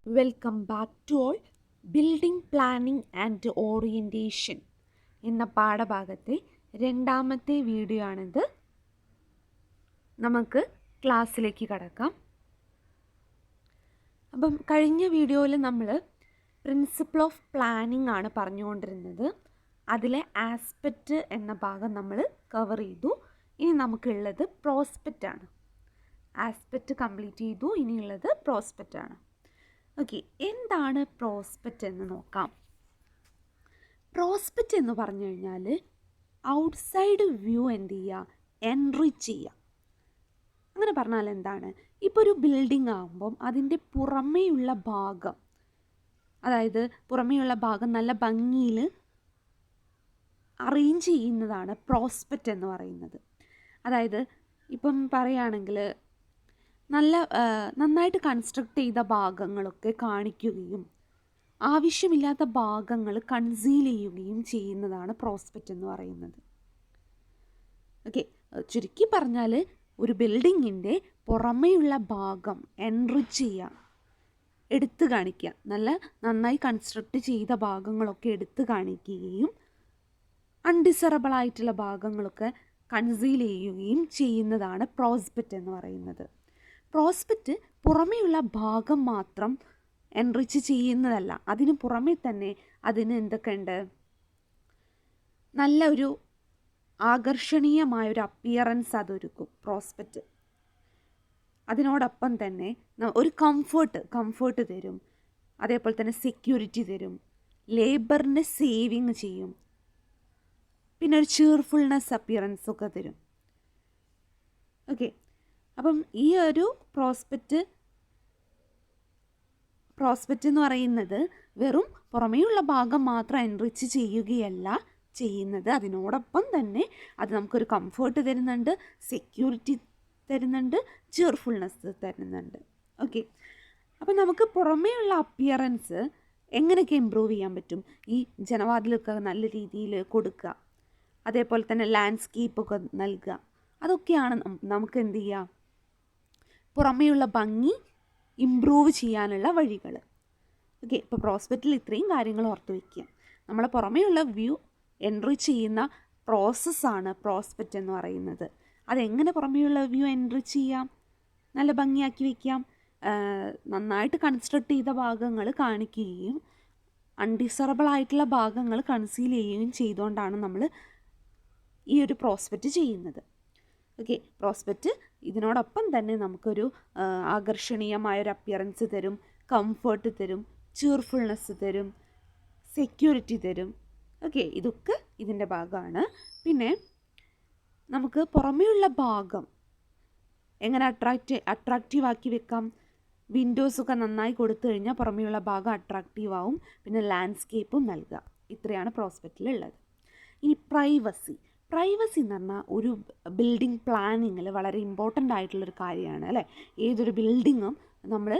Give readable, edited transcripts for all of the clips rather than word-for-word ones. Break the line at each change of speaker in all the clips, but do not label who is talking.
Welcome back to all. Building planning and orientation എന്ന പാഠഭാഗത്തെ രണ്ടാമത്തെ വീഡിയോ ആണിത്. നമുക്ക് ക്ലാസ്സിലേക്ക് കടക്കാം. അപ്പം കഴിഞ്ഞ വീഡിയോയിൽ നമ്മൾ പ്രിൻസിപ്പിൾ ഓഫ് പ്ലാനിംഗ് ആണ് പറഞ്ഞുകൊണ്ടിരുന്നത്. അതിലെ ആസ്പെക്റ്റ് എന്ന ഭാഗം നമ്മൾ കവർ ചെയ്തു. ഇനി നമുക്കുള്ളത് പ്രോസ്പെക്റ്റ് ആണ്. ആസ്പെക്റ്റ് കംപ്ലീറ്റ് ചെയ്തു. ഇനിയുള്ളത് പ്രോസ്പെക്റ്റ് ആണ്. ഓക്കെ, എന്താണ് പ്രോസ്പെക്റ്റ് എന്ന് നോക്കാം. പ്രോസ്പെക്റ്റ് എന്ന് പറഞ്ഞു കഴിഞ്ഞാൽ ഔട്ട്സൈഡ് വ്യൂ എന്ത് ചെയ്യുക, എൻറിച്ച് ചെയ്യുക. അങ്ങനെ പറഞ്ഞാൽ എന്താണ്, ഇപ്പോൾ ഒരു ബിൽഡിംഗ് ആകുമ്പം അതിൻ്റെ പുറമേയുള്ള ഭാഗം, അതായത് പുറമേയുള്ള ഭാഗം നല്ല ഭംഗിയിൽ അറേഞ്ച് ചെയ്യുന്നതാണ് പ്രോസ്പെക്റ്റ് എന്ന് പറയുന്നത്. അതായത് ഇപ്പം പറയുകയാണെങ്കിൽ നന്നായിട്ട് കൺസ്ട്രക്ട് ചെയ്ത ഭാഗങ്ങളൊക്കെ കാണിക്കുകയും ആവശ്യമില്ലാത്ത ഭാഗങ്ങൾ കൺസീൽ ചെയ്യുകയും ചെയ്യുന്നതാണ് പ്രോസ്പെക്റ്റ് എന്ന് പറയുന്നത്. ഓക്കെ, ചുരുക്കി പറഞ്ഞാൽ ഒരു ബിൽഡിങ്ങിൻ്റെ പുറമേയുള്ള ഭാഗം എൻറിച്ച് ചെയ്യുക, എടുത്തു കാണിക്കുക, നന്നായി കൺസ്ട്രക്ട് ചെയ്ത ഭാഗങ്ങളൊക്കെ എടുത്തു കാണിക്കുകയും അൺഡിസറബിൾ ആയിട്ടുള്ള ഭാഗങ്ങളൊക്കെ കൺസീൽ ചെയ്യുകയും ചെയ്യുന്നതാണ് പ്രോസ്പെക്റ്റ് എന്ന് പറയുന്നത്. പ്രോസ്പെക്റ്റ് പുറമേയുള്ള ഭാഗം മാത്രം എൻറിച്ച് ചെയ്യുന്നതല്ല, അതിന് പുറമേ തന്നെ അതിന് എന്തൊക്കെയുണ്ട്, നല്ല ഒരു ആകർഷണീയമായൊരു അപ്പിയറൻസ് അതൊരുക്കും പ്രോസ്പെക്റ്റ്. അതിനോടൊപ്പം തന്നെ ഒരു കംഫേർട്ട് തരും, അതേപോലെ തന്നെ സെക്യൂരിറ്റി തരും, ലേബറിനെ സേവിങ് ചെയ്യും, പിന്നെ ഒരു cheerfulness അപ്പിയറൻസ് ഒക്കെ തരും. ഓക്കെ, അപ്പം ഈ ഒരു പ്രോസ്പെക്റ്റ് എന്ന് പറയുന്നത് വെറും പുറമേയുള്ള ഭാഗം മാത്രം എൻറിച്ച് ചെയ്യുകയല്ല ചെയ്യുന്നത്, അതിനോടൊപ്പം തന്നെ അത് നമുക്കൊരു കംഫേർട്ട് തരുന്നുണ്ട്, സെക്യൂരിറ്റി തരുന്നുണ്ട്, cheerfulness തരുന്നുണ്ട്. ഓക്കെ, അപ്പം നമുക്ക് പുറമേയുള്ള അപ്പിയറൻസ് എങ്ങനെയൊക്കെ ഇമ്പ്രൂവ് ചെയ്യാൻ പറ്റും, ഈ ജനവാതിലൊക്കെ നല്ല രീതിയിൽ കൊടുക്കുക, അതേപോലെ തന്നെ ലാൻഡ്സ്കേപ്പൊക്കെ നൽകുക, അതൊക്കെയാണ് നമുക്ക് എന്ത് ചെയ്യുക, പുറമേയുള്ള ഭംഗി ഇമ്പ്രൂവ് ചെയ്യാനുള്ള വഴികൾ. ഓക്കെ, ഇപ്പോൾ പ്രോസ്പെക്റ്റിൽ ഇത്രയും കാര്യങ്ങൾ ഓർത്ത് വയ്ക്കുക. നമ്മളെ പുറമേയുള്ള വ്യൂ എൻറിച്ച് ചെയ്യുന്ന പ്രോസസ്സാണ് പ്രോസ്പെക്റ്റ് എന്ന് പറയുന്നത്. അതെങ്ങനെ പുറമേയുള്ള വ്യൂ എൻറിച്ച് ചെയ്യാം, നല്ല ഭംഗിയാക്കി വയ്ക്കാം, നന്നായിട്ട് കൺസ്ട്രക്ട് ചെയ്ത ഭാഗങ്ങൾ കാണിക്കുകയും അൺഡിസറബിൾ ആയിട്ടുള്ള ഭാഗങ്ങൾ കൺസീൽ ചെയ്യുകയും ചെയ്തുകൊണ്ടാണ് നമ്മൾ ഈ ഒരു പ്രോസ്പെക്റ്റ് ചെയ്യുന്നത്. ഓക്കെ, പ്രോസ്പെക്റ്റ് ഇതിനോടൊപ്പം തന്നെ നമുക്കൊരു ആകർഷണീയമായൊരു അപ്പിയറൻസ് തരും, കംഫേർട്ട് തരും, cheerfulness തരും, സെക്യൂരിറ്റി തരും. ഓക്കെ, ഇതൊക്കെ ഇതിൻ്റെ ഭാഗമാണ്. പിന്നെ നമുക്ക് പുറമേയുള്ള ഭാഗം എങ്ങനെ അട്രാക്റ്റീവ് ആക്കി വെക്കാം, വിൻഡോസൊക്കെ നന്നായി കൊടുത്തു കഴിഞ്ഞാൽ പുറമേയുള്ള ഭാഗം അട്രാക്റ്റീവ് ആവും, പിന്നെ ലാൻഡ്സ്കേപ്പും നൽകുക. ഇത്രയാണ് പ്രോസ്പെക്റ്റിലുള്ളത്. ഇനി പ്രൈവസി എന്ന് പറഞ്ഞാൽ ഒരു ബിൽഡിംഗ് പ്ലാനിങ്ങിൽ വളരെ ഇമ്പോർട്ടൻ്റ് ആയിട്ടുള്ളൊരു കാര്യമാണ് അല്ലേ. ഏതൊരു ബിൽഡിങ്ങും നമ്മൾ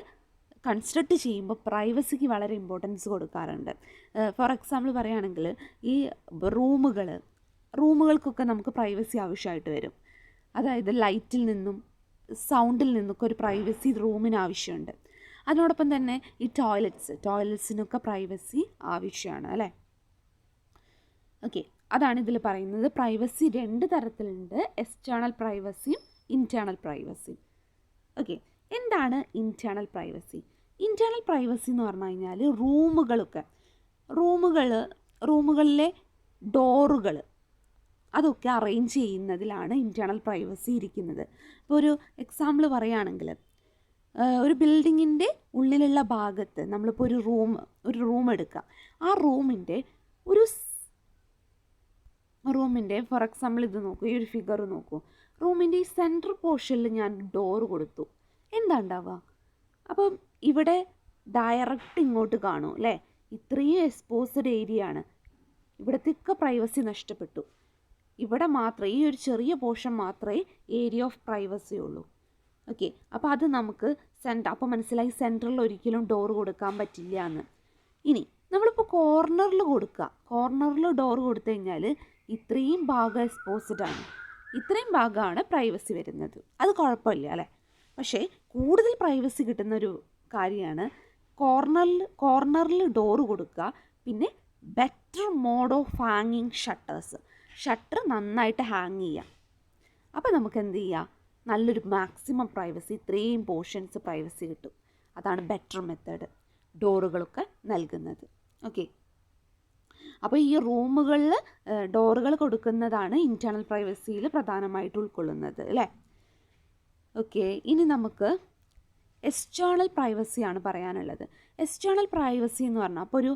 കൺസ്ട്രക്റ്റ് ചെയ്യുമ്പോൾ പ്രൈവസിക്ക് വളരെ ഇമ്പോർട്ടൻസ് കൊടുക്കാറുണ്ട്. ഫോർ എക്സാമ്പിൾ പറയുകയാണെങ്കിൽ ഈ റൂമുകൾക്കൊക്കെ നമുക്ക് പ്രൈവസി ആവശ്യമായിട്ട് വരും. അതായത് ലൈറ്റിൽ നിന്നും സൗണ്ടിൽ നിന്നൊക്കെ ഒരു പ്രൈവസി റൂമിന് ആവശ്യമുണ്ട്. അതിനോടൊപ്പം തന്നെ ഈ ടോയ്ലറ്റ്സിനൊക്കെ പ്രൈവസി ആവശ്യമാണ് അല്ലേ. ഓക്കെ, അതാണ് ഇതിൽ പറയുന്നത്. പ്രൈവസി രണ്ട് തരത്തിലുണ്ട്, എക്സ്റ്റേണൽ പ്രൈവസിയും ഇൻറ്റേർണൽ പ്രൈവസിയും. ഓക്കെ, എന്താണ് ഇൻറ്റേർണൽ പ്രൈവസി? ഇൻറ്റേർണൽ പ്രൈവസി എന്ന് പറഞ്ഞു കഴിഞ്ഞാൽ റൂമുകളിലെ ഡോറുകൾ അതൊക്കെ അറേഞ്ച് ചെയ്യുന്നതിലാണ് ഇൻറ്റേർണൽ പ്രൈവസി ഇരിക്കുന്നത്. ഇപ്പോൾ ഒരു എക്സാമ്പിൾ പറയുകയാണെങ്കിൽ ഒരു ബിൽഡിങ്ങിൻ്റെ ഉള്ളിലുള്ള ഭാഗത്ത് നമ്മളിപ്പോൾ ഒരു റൂം എടുക്കുക. ആ റൂമിൻ്റെ ഫോർ എക്സാമ്പിൾ ഇത് നോക്കൂ, ഈ ഒരു ഫിഗർ നോക്കൂ. റൂമിൻ്റെ ഈ സെൻട്രൽ പോർഷനിൽ ഞാൻ ഡോറ് കൊടുത്തു, എന്താ ഉണ്ടാവുക, അപ്പം ഇവിടെ ഡയറക്റ്റ് ഇങ്ങോട്ട് കാണും അല്ലേ. ഇത്രയും എക്സ്പോസ്ഡ് ഏരിയ ആണ്, ഇവിടത്തേക്ക് പ്രൈവസി നഷ്ടപ്പെട്ടു. ഇവിടെ മാത്രമേ ഈ ഒരു ചെറിയ പോർഷൻ മാത്രമേ ഏരിയ ഓഫ് പ്രൈവസി ഉള്ളൂ. ഓക്കെ, അപ്പോൾ അത് നമുക്ക് അപ്പോൾ മനസ്സിലായി സെൻട്രലിൽ ഒരിക്കലും ഡോറ് കൊടുക്കാൻ പറ്റില്ല എന്ന്. ഇനി നമ്മളിപ്പോൾ കോർണറിൽ ഡോറ് കൊടുത്തു കഴിഞ്ഞാൽ ഇത്രയും ഭാഗം എക്സ്പോസ്ഡ് ആണ്, ഇത്രയും ഭാഗമാണ് പ്രൈവസി വരുന്നത്. അത് കുഴപ്പമില്ല അല്ലേ. പക്ഷേ കൂടുതൽ പ്രൈവസി കിട്ടുന്നൊരു കാര്യമാണ് കോർണറിൽ ഡോറ് കൊടുക്കുക. പിന്നെ ബെറ്റർ മോഡ് ഓഫ് ഹാങ്ങിങ് ഷട്ടേഴ്സ്, ഷട്ടർ നന്നായിട്ട് ഹാങ് ചെയ്യാം. അപ്പോൾ നമുക്ക് എന്ത് ചെയ്യാം, നല്ലൊരു മാക്സിമം പ്രൈവസി, ഇത്രയും പോർഷൻസ് പ്രൈവസി കിട്ടും. അതാണ് ബെറ്റർ മെത്തേഡ് ഡോറുകളൊക്കെ നൽകുന്നത്. ഓക്കെ, അപ്പോൾ ഈ റൂമുകളിൽ ഡോറുകൾ കൊടുക്കുന്നതാണ് ഇൻറ്റേർണൽ പ്രൈവസിയിൽ പ്രധാനമായിട്ട് ഉൾക്കൊള്ളുന്നത് അല്ലേ. ഓക്കെ, ഇനി നമുക്ക് എക്സ്റ്റേണൽ പ്രൈവസിയാണ് പറയാനുള്ളത്. എക്സ്റ്റേണൽ പ്രൈവസി എന്ന് പറഞ്ഞാൽ അപ്പോൾ ഒരു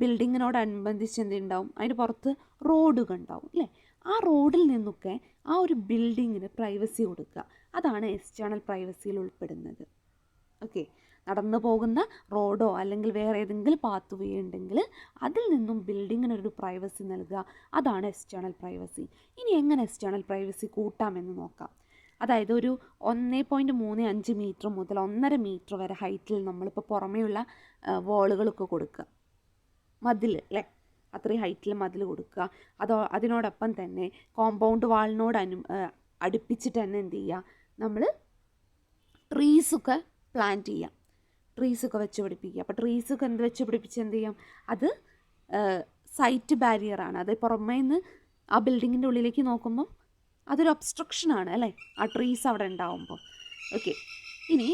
ബിൽഡിങ്ങിനോടനുബന്ധിച്ച് എന്തുണ്ടാവും, അതിന് പുറത്ത് റോഡുകൾ ഉണ്ടാവും അല്ലേ. ആ റോഡിൽ നിന്നൊക്കെ ആ ഒരു ബിൽഡിങ്ങിന് പ്രൈവസി കൊടുക്കുക, അതാണ് എക്സ്റ്റേണൽ പ്രൈവസിയിൽ ഉൾപ്പെടുന്നത്. ഓക്കെ, നടന്നു പോകുന്ന റോഡോ അല്ലെങ്കിൽ വേറെ ഏതെങ്കിലും പാത്ത് വേ ഉണ്ടെങ്കിൽ അതിൽ നിന്നും ബിൽഡിങ്ങിനൊരു പ്രൈവസി നൽകുക, അതാണ് എക്സ്റ്റേണൽ പ്രൈവസി. ഇനി എങ്ങനെ എക്സ്റ്റേണൽ പ്രൈവസി കൂട്ടാമെന്ന് നോക്കാം. അതായത് ഒരു 1.35 മീറ്റർ മുതൽ 1.5 മീറ്റർ വരെ ഹൈറ്റിൽ നമ്മളിപ്പോൾ പുറമേയുള്ള വാളുകളൊക്കെ കൊടുക്കുക, മതിൽ അല്ലേ, അത്രയും ഹൈറ്റിൽ മതിൽ കൊടുക്കുക. അതിനോടൊപ്പം തന്നെ കോമ്പൗണ്ട് വാളിനോട് അടുപ്പിച്ചിട്ട് തന്നെ എന്ത് ചെയ്യുക, നമ്മൾ ട്രീസൊക്കെ പ്ലാന്റ് ചെയ്യാം, ട്രീസൊക്കെ വെച്ച് പിടിപ്പിക്കുക. അപ്പോൾ ട്രീസൊക്കെ വെച്ച് പിടിപ്പിച്ച് എന്ത് ചെയ്യാം, അത് സൈറ്റ് ബാരിയറാണ്. അത് പുറമേ നിന്ന് ആ ബിൽഡിങ്ങിൻ്റെ ഉള്ളിലേക്ക് നോക്കുമ്പം അതൊരു ഒബ്സ്ട്രക്ഷനാണ് അല്ലേ, ആ ട്രീസ് അവിടെ ഉണ്ടാവുമ്പോൾ. ഓക്കെ, ഇനി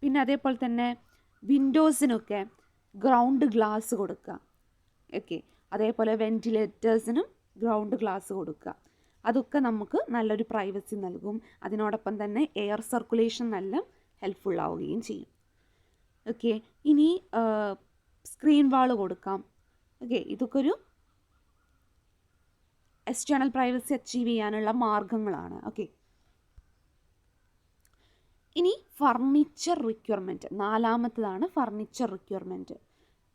പിന്നെ അതേപോലെ തന്നെ വിൻഡോസിനൊക്കെ ഗ്രൗണ്ട് ഗ്ലാസ് കൊടുക്കുക. ഓക്കെ, അതേപോലെ വെൻറ്റിലേറ്റേഴ്സിനും ഗ്രൗണ്ട് ഗ്ലാസ് കൊടുക്കുക. അതൊക്കെ നമുക്ക് നല്ലൊരു പ്രൈവസി നൽകും. അതിനോടൊപ്പം തന്നെ എയർ സർക്കുലേഷൻ നല്ല ഹെൽപ്ഫുൾ ആവുകയും ചെയ്യും. ഓക്കെ, ഇനി സ്ക്രീൻ വാൾ കൊടുക്കാം. ഓക്കെ, ഇതൊക്കെ ഒരു എക്സ്റ്റേണൽ പ്രൈവസി അച്ചീവ് ചെയ്യാനുള്ള മാർഗങ്ങളാണ്. ഓക്കെ, ഇനി ഫർണിച്ചർ റിക്വയർമെൻറ്റ്, നാലാമത്തതാണ് ഫർണിച്ചർ റിക്വയർമെൻറ്റ്.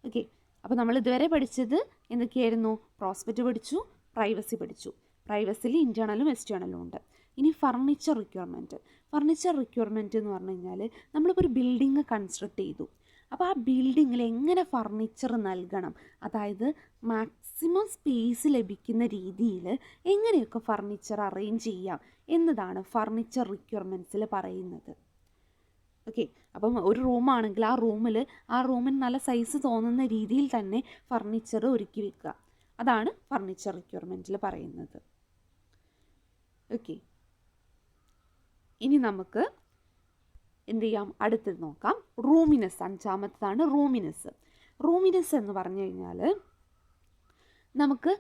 ഓക്കെ, അപ്പോൾ നമ്മൾ ഇതുവരെ പഠിച്ചത് എന്തൊക്കെയായിരുന്നു, പ്രോസ്പെക്റ്റ് പഠിച്ചു, പ്രൈവസി പഠിച്ചു. പ്രൈവസിയിൽ ഇൻറ്റേർണലും എക്സ്റ്റേണലും ഉണ്ട്. ഇനി ഫർണിച്ചർ റിക്വയർമെൻറ്റ്. ഫർണിച്ചർ റിക്വയർമെൻറ്റ് എന്ന് പറഞ്ഞു കഴിഞ്ഞാൽ നമ്മളിപ്പോൾ ഒരു ബിൽഡിങ് കൺസ്ട്രക്ട് ചെയ്തു, അപ്പോൾ ആ ബിൽഡിങ്ങിൽ എങ്ങനെ ഫർണിച്ചർ നൽകണം, അതായത് മാക്സിമം സ്പേസ് ലഭിക്കുന്ന രീതിയിൽ എങ്ങനെയൊക്കെ ഫർണിച്ചർ അറേഞ്ച് ചെയ്യാം എന്നതാണ് ഫർണിച്ചർ റിക്വയർമെൻറ്റ്സിൽ പറയുന്നത്. ഓക്കെ, അപ്പം ഒരു റൂമാണെങ്കിൽ ആ റൂമിന് നല്ല സൈസ് തോന്നുന്ന രീതിയിൽ തന്നെ ഫർണിച്ചർ ഒരുക്കി വെക്കുക, അതാണ് ഫർണിച്ചർ റിക്വയർമെൻറ്റിൽ പറയുന്നത്. ഓക്കെ, ഇനി നമുക്ക് എന്ത് ചെയ്യാം, അടുത്തത് നോക്കാം. റൂമിനെസ്, അഞ്ചാമത്തതാണ് റൂമിനെസ്. റൂമിനെസ് എന്ന് പറഞ്ഞു കഴിഞ്ഞാൽ നമുക്ക്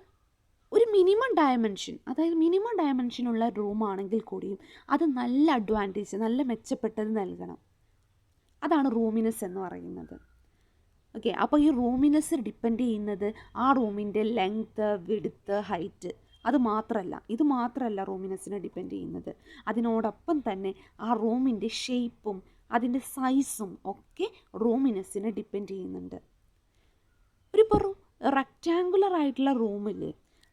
ഒരു മിനിമം ഡയമെൻഷൻ, അതായത് മിനിമം ഡയമെൻഷനുള്ള റൂമാണെങ്കിൽ കൂടിയും അത് നല്ല അഡ്വാൻറ്റേജ്, നല്ല മെച്ചപ്പെട്ടത് നൽകണം, അതാണ് റൂമിനെസ് എന്ന് പറയുന്നത്. ഓക്കെ, അപ്പോൾ ഈ റൂമിനെസ് ഡിപ്പെൻഡ് ചെയ്യുന്നത് ആ റൂമിൻ്റെ ലെങ്ത്ത്, വിഡ്ത്ത്, ഹൈറ്റ്, ഇത് മാത്രമല്ല റൂമിനെസ്സിനെ ഡിപ്പെൻഡ് ചെയ്യുന്നത്. അതിനോടൊപ്പം തന്നെ ആ റൂമിൻ്റെ ഷേപ്പും അതിൻ്റെ സൈസും ഒക്കെ റൂമിനെസ്സിനെ ഡിപ്പെൻഡ് ചെയ്യുന്നുണ്ട്. ഇപ്പോൾ റെക്റ്റാങ്കുലർ ആയിട്ടുള്ള റൂമിൽ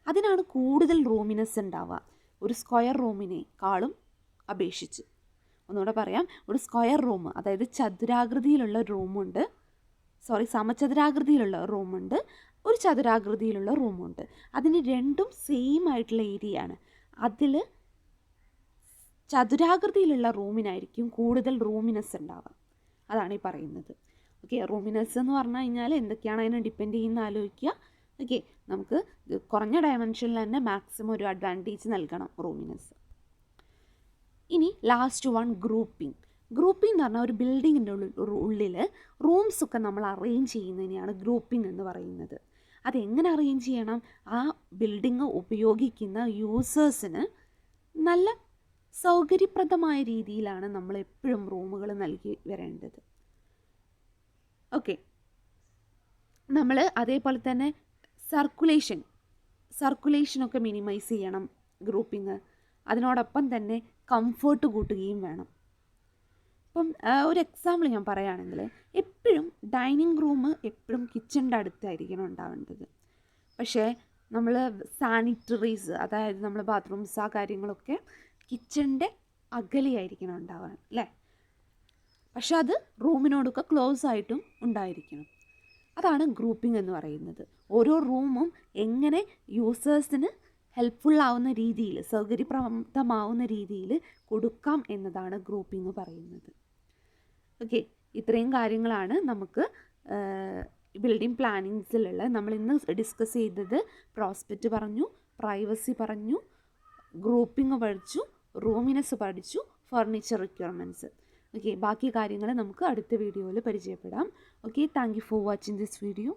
അതിനാണ് കൂടുതൽ റൂമിനെസ് ഉണ്ടാവുക ഒരു സ്ക്വയർ റൂമിനേക്കാളും അപേക്ഷിച്ച്. ഒന്നുകൂടെ പറയാം, ഒരു സ്ക്വയർ റൂം, അതായത് ചതുരാകൃതിയിലുള്ള റൂമുണ്ട്, സമചതുരാകൃതിയിലുള്ള റൂമുണ്ട്, ഒരു ചതുരാകൃതിയിലുള്ള റൂമുണ്ട്. അതിന് രണ്ടും സെയിം ആയിട്ടുള്ള ഏരിയ ആണ്. അതിൽ ചതുരാകൃതിയിലുള്ള റൂമിനായിരിക്കും കൂടുതൽ റൂമിനെസ് ഉണ്ടാവുക, അതാണ് ഈ പറയുന്നത്. ഓക്കെ, റൂമിനെസ് എന്ന് പറഞ്ഞു കഴിഞ്ഞാൽ എന്തൊക്കെയാണ് അതിനെ ഡിപ്പെൻഡ് ചെയ്യുന്ന ആലോചിക്കുക. ഓക്കെ, നമുക്ക് കുറഞ്ഞ ഡയമെൻഷനിൽ തന്നെ മാക്സിമം ഒരു അഡ്വാൻറ്റേജ് നൽകണം റൂമിനെസ്. ഇനി ലാസ്റ്റ് വൺ, ഗ്രൂപ്പിംഗ്. ഗ്രൂപ്പിംഗ് എന്ന് പറഞ്ഞാൽ ഒരു ബിൽഡിങ്ങിൻ്റെ ഉള്ളിൽ റൂംസൊക്കെ നമ്മൾ അറേഞ്ച് ചെയ്യുന്നതിനെയാണ് ഗ്രൂപ്പിംഗ് എന്ന് പറയുന്നത്. അതെങ്ങനെ അറേഞ്ച് ചെയ്യണം, ആ ബിൽഡിങ് ഉപയോഗിക്കുന്ന യൂസേഴ്സിന് നല്ല സൗകര്യപ്രദമായ രീതിയിലാണ് നമ്മൾ എപ്പോഴും റൂമുകൾ നൽകി വരേണ്ടത്. ഓക്കെ, നമ്മൾ അതേപോലെ തന്നെ സർക്കുലേഷനൊക്കെ മിനിമൈസ് ചെയ്യണം ഗ്രൂപ്പിംഗ്. അതിനോടൊപ്പം തന്നെ കംഫേർട്ട് കൂട്ടുകയും വേണം. ഇപ്പം ഒരു എക്സാമ്പിൾ ഞാൻ പറയുകയാണെങ്കിൽ, എപ്പോഴും ഡൈനിങ് റൂം എപ്പോഴും കിച്ചണിൻ്റെ അടുത്തായിരിക്കണം ഉണ്ടാവേണ്ടത്. പക്ഷേ നമ്മൾ സാനിറ്ററീസ്, അതായത് നമ്മൾ ബാത്റൂംസ്, ആ കാര്യങ്ങളൊക്കെ കിച്ചണിൻ്റെ അകലെയായിരിക്കണം ഉണ്ടാവാൻ അല്ലേ. പക്ഷെ അത് റൂമിനോടൊക്കെ ക്ലോസ് ആയിട്ടും ഉണ്ടായിരിക്കണം. അതാണ് ഗ്രൂപ്പിംഗ് എന്ന് പറയുന്നത്. ഓരോ റൂമും എങ്ങനെ യൂസേഴ്സിന് ഹെൽപ്ഫുൾ ആവുന്ന രീതിയിൽ, സൗകര്യപ്രദമാവുന്ന രീതിയിൽ കൊടുക്കാം എന്നതാണ് ഗ്രൂപ്പിംഗ് പറയുന്നത്. ഓക്കെ, ഇത്രയും കാര്യങ്ങളാണ് നമുക്ക് ബിൽഡിംഗ് പ്ലാനിങ്സിലുള്ള നമ്മൾ ഇന്ന് ഡിസ്കസ് ചെയ്തത്. പ്രോസ്പെക്റ്റ് പറഞ്ഞു, പ്രൈവസി പറഞ്ഞു, ഗ്രൂപ്പിംഗ് പഠിച്ചു, റൂമിനെസ് പഠിച്ചു, ഫർണിച്ചർ റിക്വയർമെൻറ്റ്സ്. ഓക്കെ, ബാക്കി കാര്യങ്ങൾ നമുക്ക് അടുത്ത വീഡിയോയിൽ പരിചയപ്പെടാം. Okay, thank you for watching this video.